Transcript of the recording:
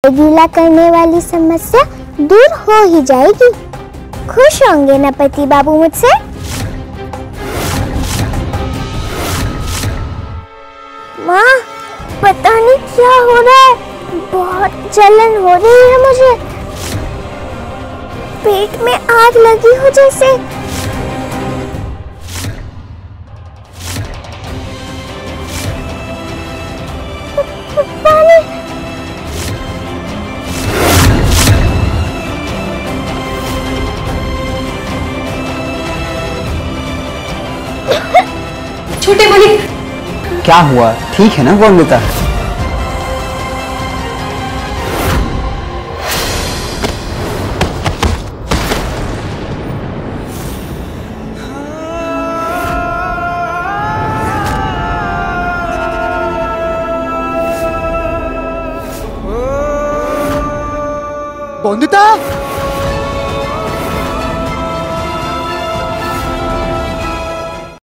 कपड़े गीला करने वाली समस्या दूर हो ही जाएगी। खुश होंगे ना पति बाबू मुझसे? माँ, पता नहीं क्या हो रहा है, बहुत जलन हो रही है मुझे, पेट में आग लगी हो जैसे। पानी। छोटे मलिक, क्या हुआ? ठीक है ना वंदिता? वंदिता!